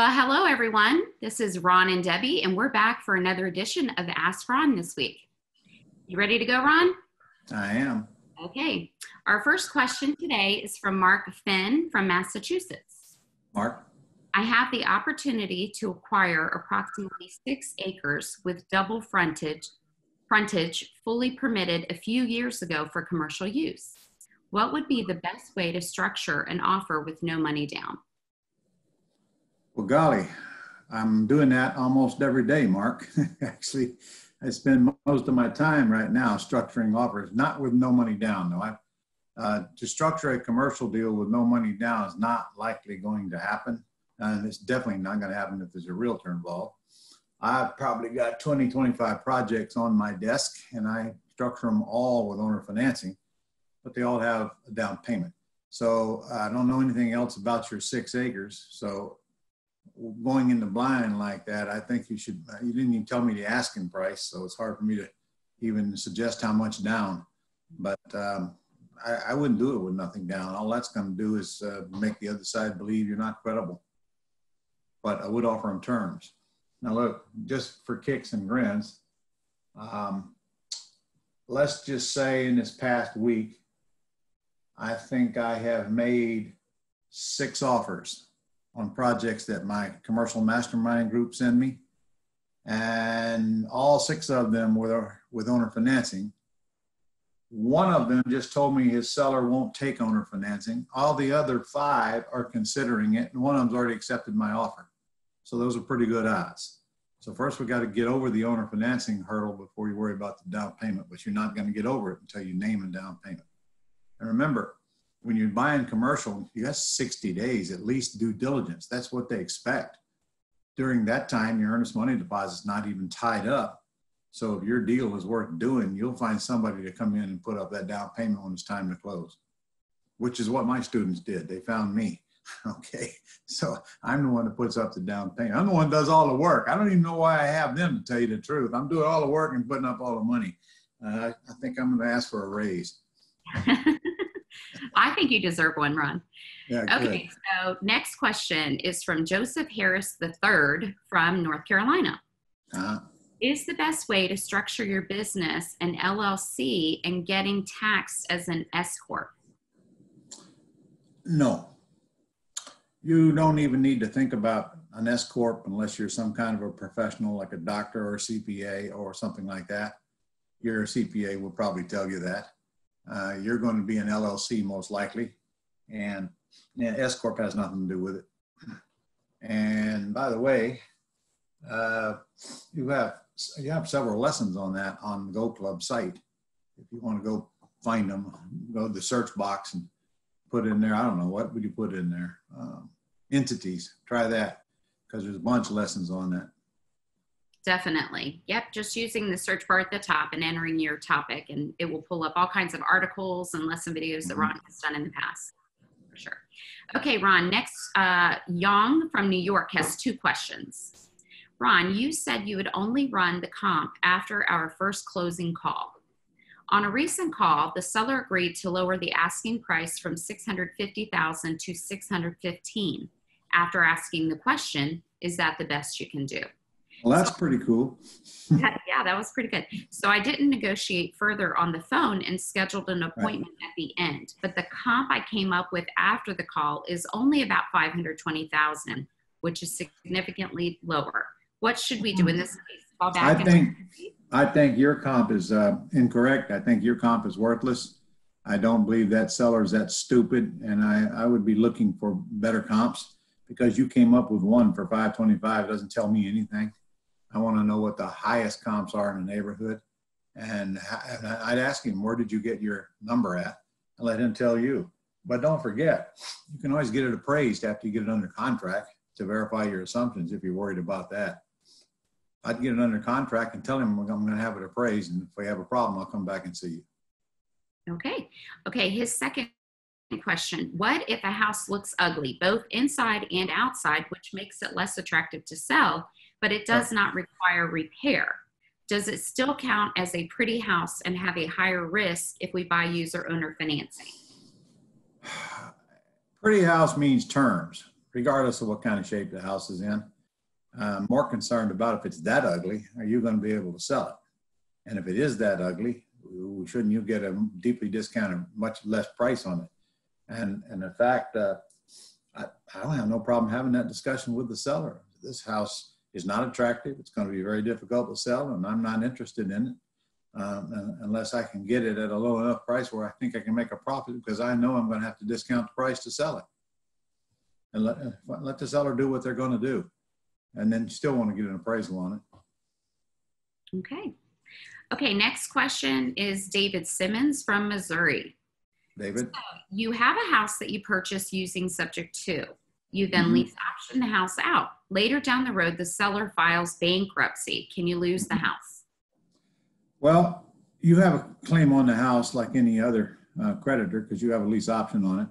Well, hello, everyone. This is Ron and Debbie, and we're back for another edition of Ask Ron this week. You ready to go, Ron? I am. Okay. Our first question today is from Mark Finn from Massachusetts. Mark? I have the opportunity to acquire approximately 6 acres with double frontage, fully permitted a few years ago for commercial use. What would be the best way to structure an offer with no money down? Well, golly, I'm doing that almost every day, Mark. Actually, I spend most of my time right now structuring offers, not with no money down, though. To structure a commercial deal with no money down is not likely going to happen. And it's definitely not going to happen if there's a realtor involved. I've probably got 20, 25 projects on my desk, and I structure them all with owner financing, but they all have a down payment. So I don't know anything else about your 6 acres. So going into blind like that, I think you should, you didn't even tell me the asking price, so it's hard for me to even suggest how much down. But I wouldn't do it with nothing down. All that's going to do is make the other side believe you're not credible. But I would offer them terms. Now look, just for kicks and grins, let's just say in this past week, I think I have made 6 offers on projects that my commercial mastermind group send me. And all 6 of them were with owner financing. One of them just told me his seller won't take owner financing. All the other 5 are considering it, and one of them's already accepted my offer. So those are pretty good odds. So first we got to get over the owner financing hurdle before you worry about the down payment, but you're not going to get over it until you name a down payment. And remember, when you're buying commercial, you got 60 days at least due diligence. That's what they expect. During that time, your earnest money deposit's not even tied up. So if your deal is worth doing, you'll find somebody to come in and put up that down payment when it's time to close, which is what my students did. They found me. Okay, so I'm the one that puts up the down payment. I'm the one that does all the work. I don't even know why I have them, to tell you the truth. I'm doing all the work and putting up all the money. I think I'm going to ask for a raise. I think you deserve one, Ron. Yeah, okay, good. So next question is from Joseph Harris III from North Carolina. Is the best way to structure your business an LLC and getting taxed as an S Corp? No. You don't even need to think about an S Corp unless you're some kind of a professional like a doctor or a CPA or something like that. Your CPA will probably tell you that. You're going to be an LLC most likely, and S Corp has nothing to do with it. And by the way, you have several lessons on that on the Go Club site. If you want to go find them, go to the search box and put in there, I don't know, what would you put in there? Entities. Try that, because there's a bunch of lessons on that. Definitely. Yep. Just using the search bar at the top and entering your topic, and it will pull up all kinds of articles and lesson videos that Ron has done in the past. For sure. Okay, Ron, next, Yong from New York has 2 questions. Ron, you said you would only run the comp after our first closing call. On a recent call, the seller agreed to lower the asking price from $650,000 to $615,000 after asking the question, is that the best you can do? Well, that's pretty cool. Yeah, that was pretty good. So I didn't negotiate further on the phone and scheduled an appointment at the end. But the comp I came up with after the call is only about $520,000, which is significantly lower. What should we do in this case? Fall back I think your comp is incorrect. I think your comp is worthless. I don't believe that seller is that stupid, and I would be looking for better comps, because you came up with one for $525 doesn't tell me anything. I want to know what the highest comps are in the neighborhood. And I'd ask him, where did you get your number at? And let him tell you. But don't forget, you can always get it appraised after you get it under contract to verify your assumptions if you're worried about that. I'd get it under contract and tell him I'm going to have it appraised. And if we have a problem, I'll come back and see you. Okay. Okay. His second question, what if a house looks ugly, both inside and outside, which makes it less attractive to sell, but it does not require repair? Does it still count as a pretty house and have a higher risk if we buy user owner financing? Pretty house means terms. regardless of what kind of shape the house is in. I'm more concerned about if it's that ugly, are you going to be able to sell it? And if it is that ugly, shouldn't you get a deeply discounted, much less price on it? And in fact, I don't have no problem having that discussion with the seller. This house is not attractive. It's going to be very difficult to sell, and I'm not interested in it unless I can get it at a low enough price where I think I can make a profit, because I know I'm going to have to discount the price to sell it. And let the seller do what they're going to do. And then you still want to get an appraisal on it. Okay. Okay, next question is David Simmons from Missouri. David? So you have a house that you purchased using subject to. You then lease option the house out. Later down the road, the seller files bankruptcy. Can you lose the house? Well, you have a claim on the house like any other creditor because you have a lease option on it.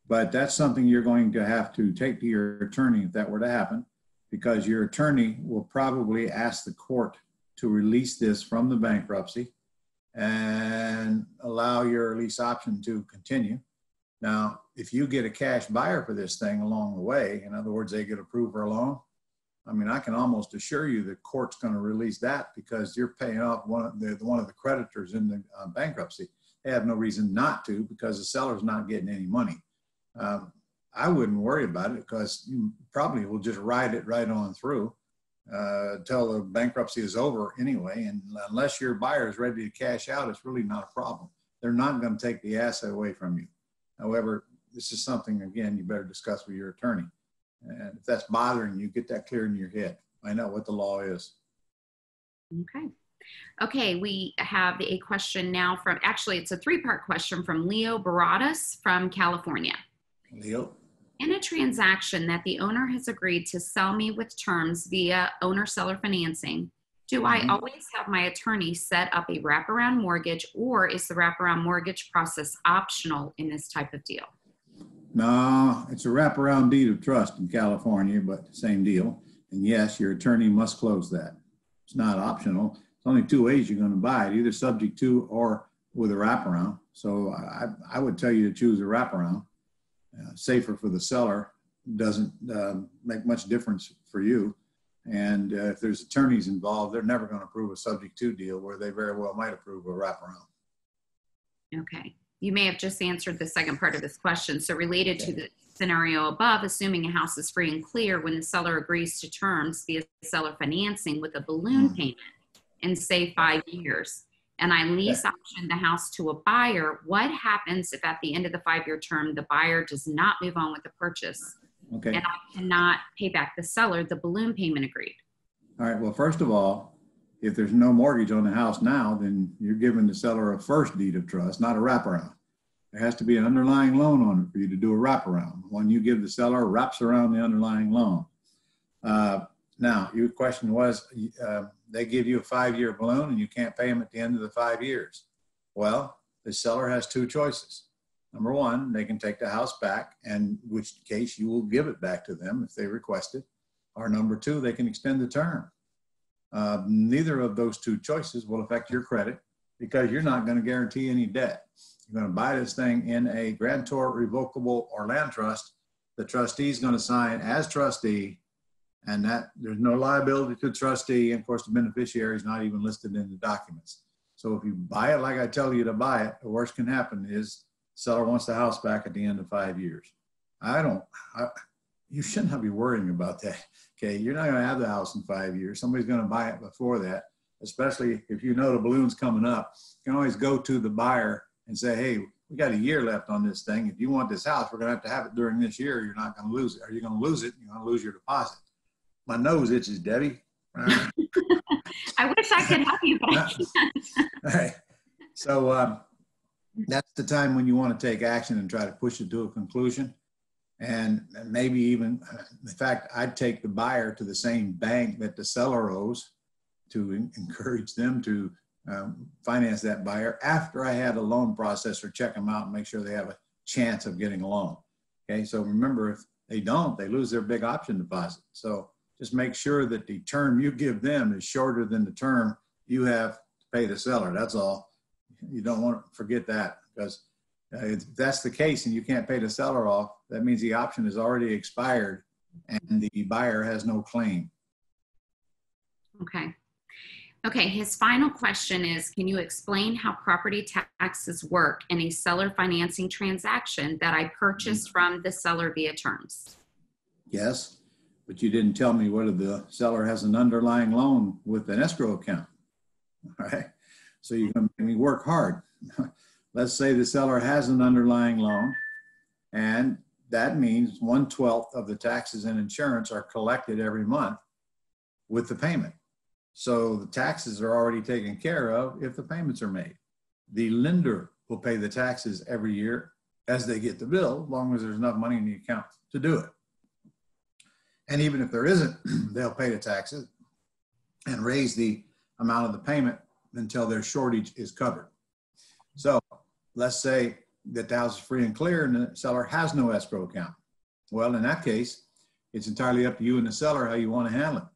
But that's something you're going to have to take to your attorney if that were to happen, because your attorney will probably ask the court to release this from the bankruptcy and allow your lease option to continue. Now, if you get a cash buyer for this thing along the way, in other words, they get approved for a loan, I mean, I can almost assure you the court's going to release that because you're paying off one of the creditors in the bankruptcy. They have no reason not to, because the seller's not getting any money. I wouldn't worry about it because you probably will just ride it right on through until the bankruptcy is over anyway. And unless your buyer is ready to cash out, it's really not a problem. They're not going to take the asset away from you. However, this is something, again, you better discuss with your attorney. And if that's bothering you, get that clear in your head. Find out what the law is. Okay. Okay, we have a question now from, actually, it's a three-part question from Leo Barradas from California. Leo? In a transaction that the owner has agreed to sell me with terms via owner-seller financing, do I always have my attorney set up a wraparound mortgage, or is the wraparound mortgage process optional in this type of deal? No, it's a wraparound deed of trust in California, but same deal. And yes, your attorney must close that. It's not optional. There's only two ways you're going to buy it, either subject to or with a wraparound. So I would tell you to choose a wraparound. Safer for the seller, doesn't make much difference for you. And if there's attorneys involved, they're never going to approve a subject to deal where they very well might approve a wraparound. Okay. You may have just answered the second part of this question. So related to the scenario above, assuming a house is free and clear when the seller agrees to terms via seller financing with a balloon payment in, say, 5 years, and I lease option the house to a buyer, what happens if at the end of the 5-year term, the buyer does not move on with the purchase? Okay. And I cannot pay back the seller the balloon payment agreed? All right. Well, first of all, if there's no mortgage on the house now, then you're giving the seller a first deed of trust, not a wraparound. There has to be an underlying loan on it for you to do a wraparound. One you give the seller wraps around the underlying loan. Now, your question was, they give you a 5-year balloon and you can't pay them at the end of the 5 years. Well, the seller has two choices. Number one, they can take the house back, in which case you will give it back to them if they request it. Or number two, they can extend the term. Neither of those two choices will affect your credit because you're not going to guarantee any debt. You're going to buy this thing in a grantor, revocable, or land trust. The trustee is going to sign as trustee, and that there's no liability to the trustee. And of course, the beneficiary is not even listed in the documents. So if you buy it like I tell you to buy it, the worst can happen is the seller wants the house back at the end of 5 years. You shouldn't have to be worrying about that. Okay, you're not going to have the house in 5 years. Somebody's going to buy it before that, especially if you know the balloon's coming up. You can always go to the buyer and say, hey, we got a year left on this thing. If you want this house, we're going to have it during this year. You're not going to lose it. Or you're going to lose it. You're going to lose your deposit. My nose itches, Debbie. I wish I could help you, but I can't. All right. So that's the time when you want to take action and try to push it to a conclusion. And maybe even, in fact, I'd take the buyer to the same bank that the seller owes to encourage them to finance that buyer after I had a loan processor check them out and make sure they have a chance of getting a loan. Okay, so remember, if they don't, they lose their big option deposit. So just make sure that the term you give them is shorter than the term you have to pay the seller. That's all. You don't want to forget that, because if that's the case and you can't pay the seller off, that means the option is already expired and the buyer has no claim. Okay. Okay, his final question is, can you explain how property taxes work in a seller financing transaction that I purchased from the seller via terms? Yes, but you didn't tell me whether the seller has an underlying loan with an escrow account. All right, so you're going to make me work hard. Let's say the seller has an underlying loan, and that means 1/12 of the taxes and insurance are collected every month with the payment. So the taxes are already taken care of if the payments are made. The lender will pay the taxes every year as they get the bill, as long as there's enough money in the account to do it. And even if there isn't, they'll pay the taxes and raise the amount of the payment until their shortage is covered. So let's say that the house is free and clear and the seller has no escrow account. Well, in that case, it's entirely up to you and the seller how you want to handle it.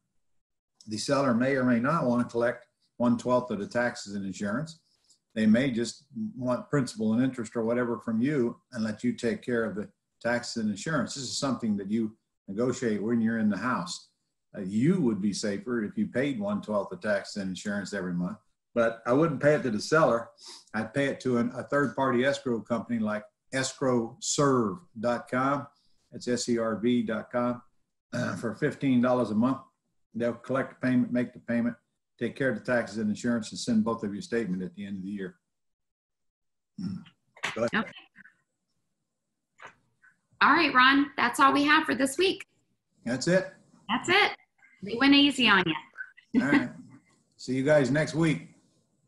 The seller may or may not want to collect 1/12 of the taxes and insurance. They may just want principal and interest or whatever from you and let you take care of the taxes and insurance. This is something that you negotiate when you're in the house. You would be safer if you paid 1/12 of taxes and insurance every month, but I wouldn't pay it to the seller. I'd pay it to a third-party escrow company like escrowserve.com. It's SERV.com for $15 a month. They'll collect the payment, make the payment, take care of the taxes and insurance, and send both of you a statement at the end of the year. Go ahead. Okay. All right, Ron, that's all we have for this week. That's it. That's it. We went easy on you. All right. See you guys next week.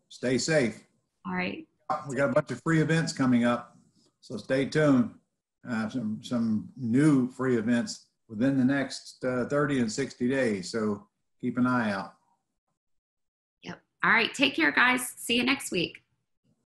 Stay safe. All right. We got a bunch of free events coming up, so stay tuned. Some new free events within the next 30 and 60 days. So keep an eye out. Yep. All right. Take care, guys. See you next week.